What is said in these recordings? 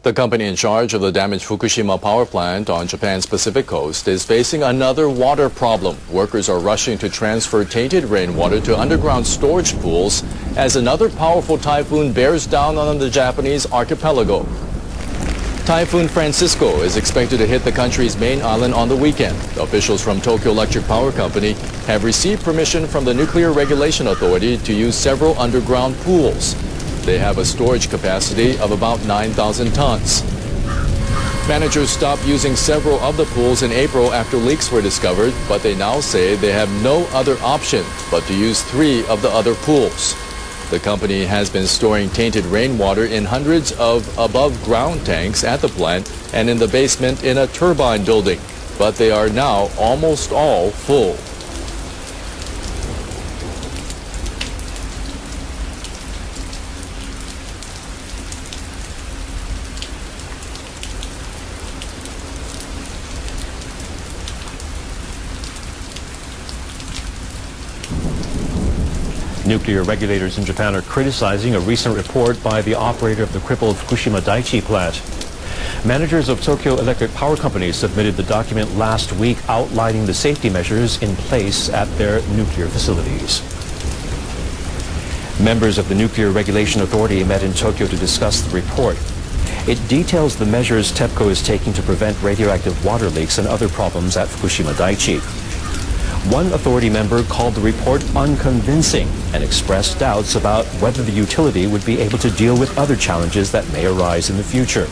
The company in charge of the damaged Fukushima power plant on Japan's Pacific coast is facing another water problem. Workers are rushing to transfer tainted rainwater to underground storage pools as another powerful typhoon bears down on the Japanese archipelago. Typhoon Francisco is expected to hit the country's main island on the weekend. Officials from Tokyo Electric Power Company have received permission from the Nuclear Regulation Authority to use several underground pools. They have a storage capacity of about 9,000 tons. Managers stopped using several of the pools in April after leaks were discovered, but they now say they have no other option but to use 3 of the other pools. The company has been storing tainted rainwater in hundreds of above-ground tanks at the plant and in the basement in a turbine building, but they are now almost all full. Nuclear regulators in Japan are criticizing a recent report by the operator of the crippled Fukushima Daiichi plant. Managers of Tokyo Electric Power Company submitted the document last week outlining the safety measures in place at their nuclear facilities. Members of the Nuclear Regulation Authority met in Tokyo to discuss the report. It details the measures TEPCO is taking to prevent radioactive water leaks and other problems at Fukushima Daiichi. One authority member called the report unconvincing and expressed doubts about whether the utility would be able to deal with other challenges that may arise in the future.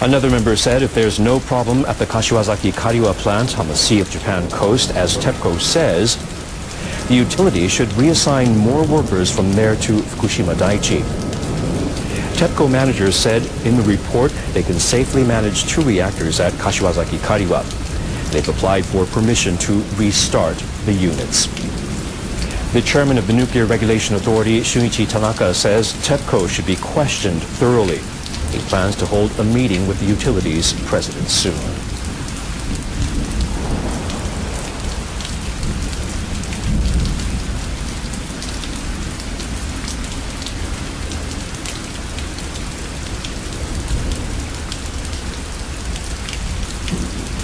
Another member said if there's no problem at the Kashiwazaki Kariwa plant on the Sea of Japan coast, as TEPCO says, the utility should reassign more workers from there to Fukushima Daiichi. TEPCO managers said in the report they can safely manage 2 reactors at Kashiwazaki Kariwa. They've applied for permission to restart the units. The chairman of the Nuclear Regulation Authority, Shunichi Tanaka, says TEPCO should be questioned thoroughly. He plans to hold a meeting with the utility's president soon.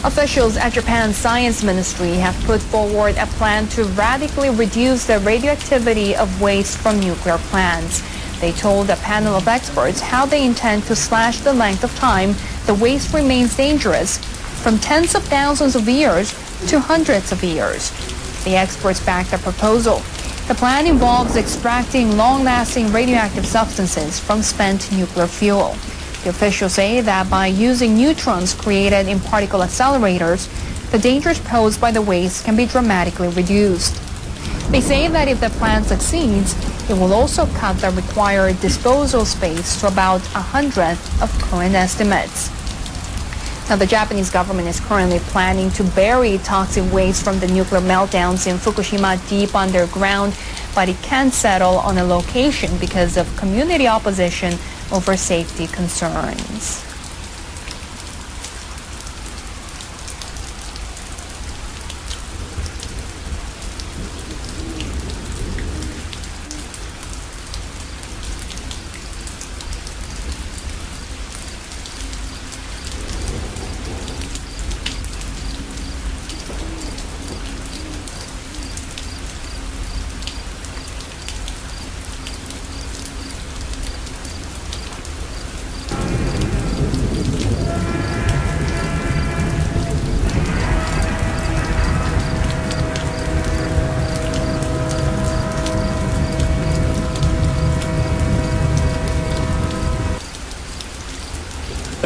Officials at Japan's Science Ministry have put forward a plan to radically reduce the radioactivity of waste from nuclear plants. They told a panel of experts how they intend to slash the length of time the waste remains dangerous, from tens of thousands of years to hundreds of years. The experts backed the proposal. The plan involves extracting long-lasting radioactive substances from spent nuclear fuel. The officials say that by using neutrons created in particle accelerators, the dangers posed by the waste can be dramatically reduced. They say that if the plan succeeds, it will also cut the required disposal space to about 100th of current estimates. Now, the Japanese government is currently planning to bury toxic waste from the nuclear meltdowns in Fukushima deep underground, but it can't settle on a location because of community opposition over safety concerns.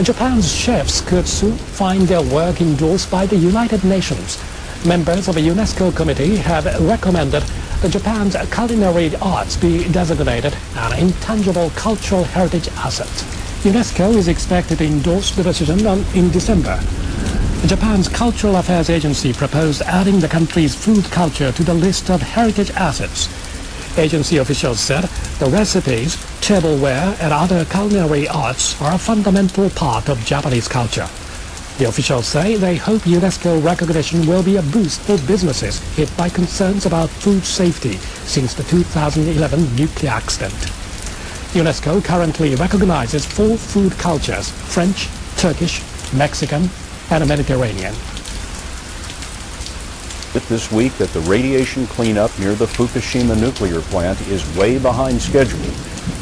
Japan's chefs could soon find their work endorsed by the United Nations. Members of a UNESCO committee have recommended that Japan's culinary arts be designated an intangible cultural heritage asset. UNESCO is expected to endorse the decision in December. Japan's Cultural Affairs Agency proposed adding the country's food culture to the list of heritage assets. Agency officials said the recipes, tableware, and other culinary arts are a fundamental part of Japanese culture. The officials say they hope UNESCO recognition will be a boost for businesses hit by concerns about food safety since the 2011 nuclear accident. UNESCO currently recognizes 4 food cultures: French, Turkish, Mexican, and Mediterranean. This week that the radiation cleanup near the Fukushima nuclear plant is way behind schedule.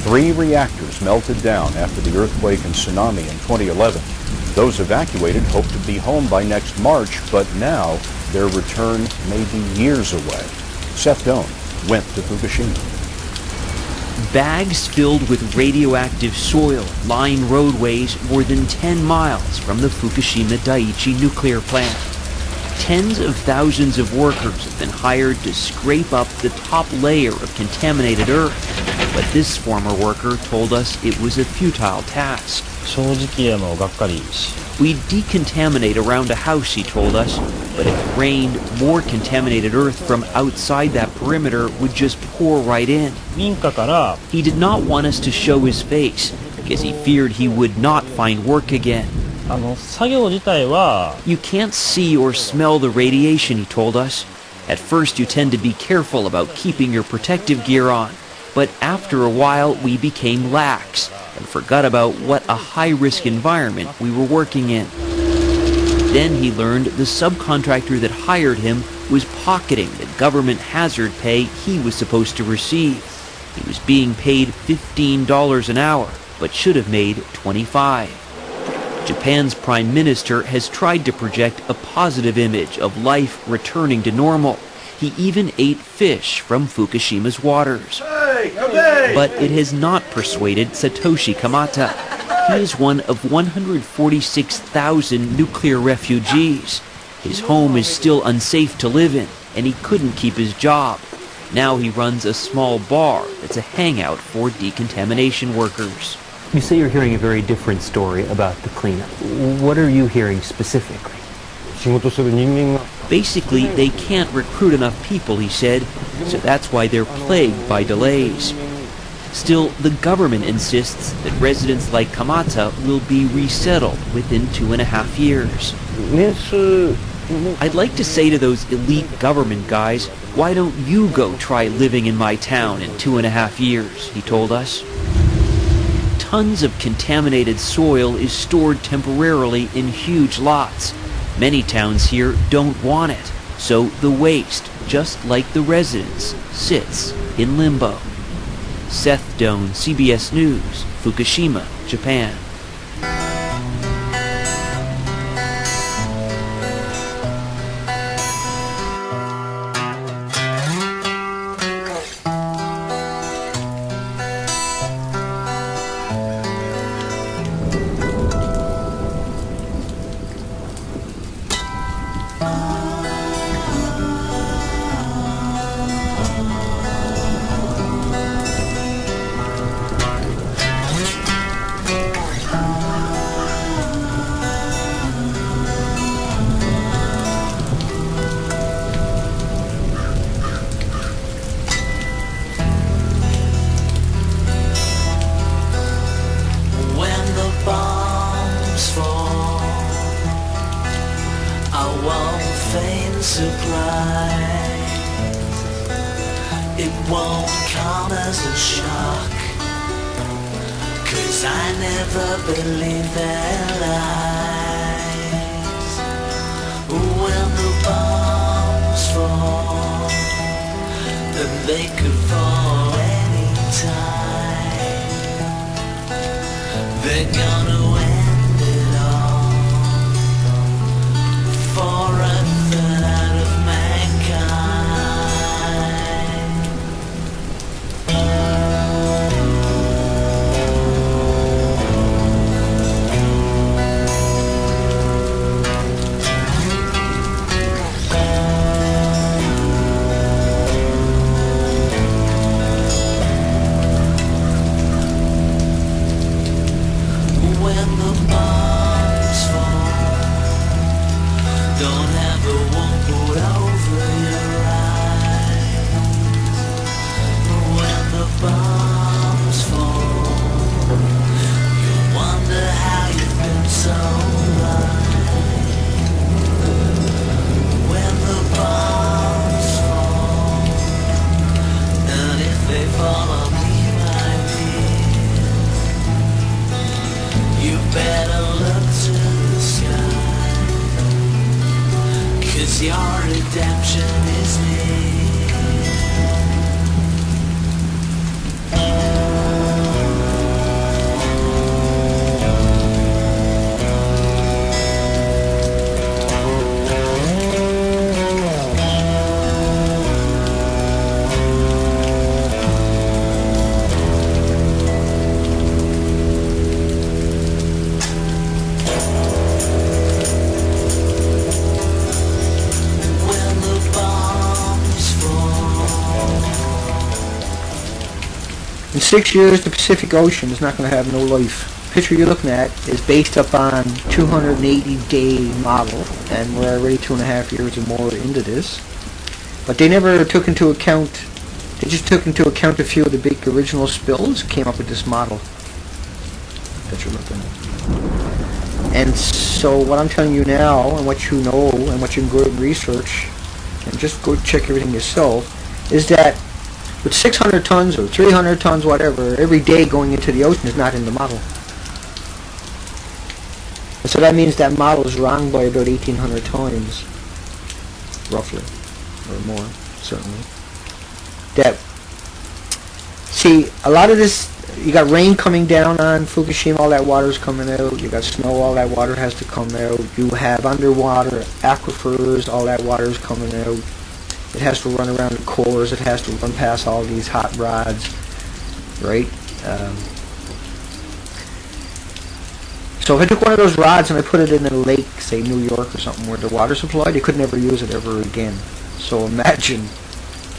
3 reactors melted down after the earthquake and tsunami in 2011. Those evacuated hope to be home by next March, but now their return may be years away. Seth Doan went to Fukushima. Bags filled with radioactive soil line roadways more than 10 miles from the Fukushima Daiichi nuclear plant. Tens of thousands of workers have been hired to scrape up the top layer of contaminated earth, but this former worker told us it was a futile task. We'd decontaminate around a house, he told us, but if it rained, more contaminated earth from outside that perimeter would just pour right in. He did not want us to show his face because he feared he would not find work again. You can't see or smell the radiation, he told us. At first you tend to be careful about keeping your protective gear on, but after a while we became lax and forgot about what a high-risk environment we were working in. Then he learned the subcontractor that hired him was pocketing the government hazard pay he was supposed to receive. He was being paid $15 an hour, but should have made $25. Japan's prime minister has tried to project a positive image of life returning to normal. He even ate fish from Fukushima's waters. But it has not persuaded Satoshi Kamata. He is one of 146,000 nuclear refugees. His home is still unsafe to live in, and he couldn't keep his job. Now he runs a small bar that's a hangout for decontamination workers. You say you're hearing a very different story about the cleanup. What are you hearing specifically? Basically, they can't recruit enough people, he said, so that's why they're plagued by delays. Still, the government insists that residents like Kamata will be resettled within 2.5 years. I'd like to say to those elite government guys, why don't you go try living in my town in 2.5 years, he told us. Tons of contaminated soil is stored temporarily in huge lots. Many towns here don't want it, so the waste, just like the residents, sits in limbo. Seth Doan, CBS News, Fukushima, Japan. It won't come as a shock, 'cause I never believed their lies. When the bombs fall, then they could fall any time. They're gonna end it all for a third of mankind. When the bombs fall, don't have a one put over your eyes. When the bombs fall, you wonder how you've been so blind. When the bombs fall, and if they fall on me, my dear, better look to the sky, 'cause your redemption is near. In 6 years, the Pacific Ocean is not going to have no life. The picture you're looking at is based upon 280-day model, and we're already 2.5 years or more into this. But they never took into account, they just took into account a few of the big original spills, came up with this model that you're looking at. And so what I'm telling you now, and what you know, and what you can go and research, and just go check everything yourself, is that with 600 tons or 300 tons, whatever, every day going into the ocean is not in the model. And so that means that model is wrong by about 1,800 times, roughly, or more, certainly. See, a lot of this, you got rain coming down on Fukushima, all that water is coming out. You got snow, all that water has to come out. You have underwater aquifers, all that water is coming out. It has to run around the cores. It has to run past all these hot rods, right? So if I took one of those rods and I put it in a lake, say New York or something, where the water supply, they could never use it ever again. So imagine,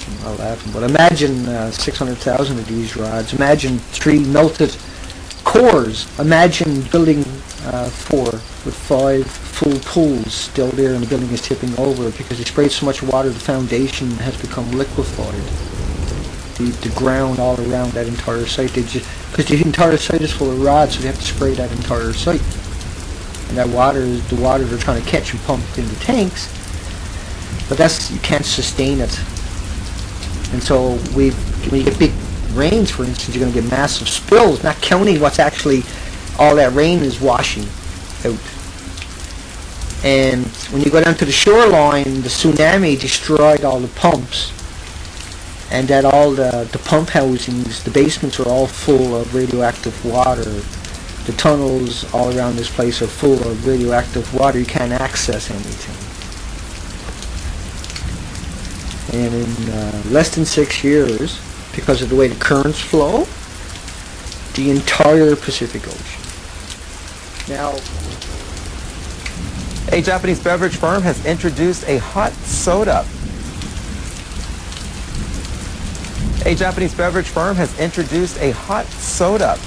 I'm not laughing, but imagine 600,000 of these rods. Imagine 3 melted cores. Imagine building 4 with 5 full pools still there, and the building is tipping over because they sprayed so much water the foundation has become liquefied. The ground all around that entire site, because the entire site is full of rods, so they have to spray that entire site. And that water is the water they're trying to catch and pump into tanks, but you can't sustain it. And so when you get big rains, for instance, you're going to get massive spills, not counting what's actually all that rain is washing out. And when you go down to the shoreline, the tsunami destroyed all the pumps, and that all the pump housings, the basements are all full of radioactive water. The tunnels all around this place are full of radioactive water. You can't access anything. And in less than 6 years, because of the way the currents flow, the entire Pacific Ocean. Now, a Japanese beverage firm has introduced a hot soda. A Japanese beverage firm has introduced a hot soda.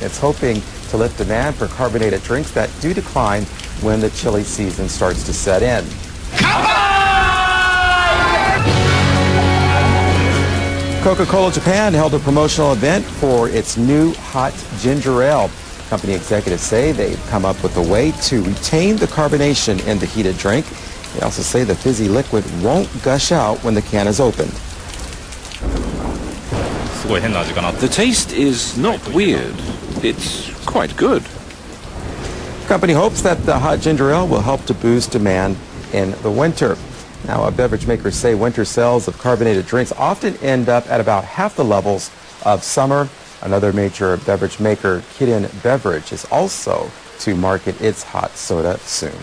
It's hoping to lift demand for carbonated drinks that do decline when the chilly season starts to set in. Coca-Cola Japan held a promotional event for its new hot ginger ale. Company executives say they've come up with a way to retain the carbonation in the heated drink. They also say the fizzy liquid won't gush out when the can is opened. The taste is not weird. It's quite good. The company hopes that the hot ginger ale will help to boost demand in the winter. Now, beverage makers say winter sales of carbonated drinks often end up at about half the levels of summer. Another major beverage maker, Kirin Beverage, is also to market its hot soda soon.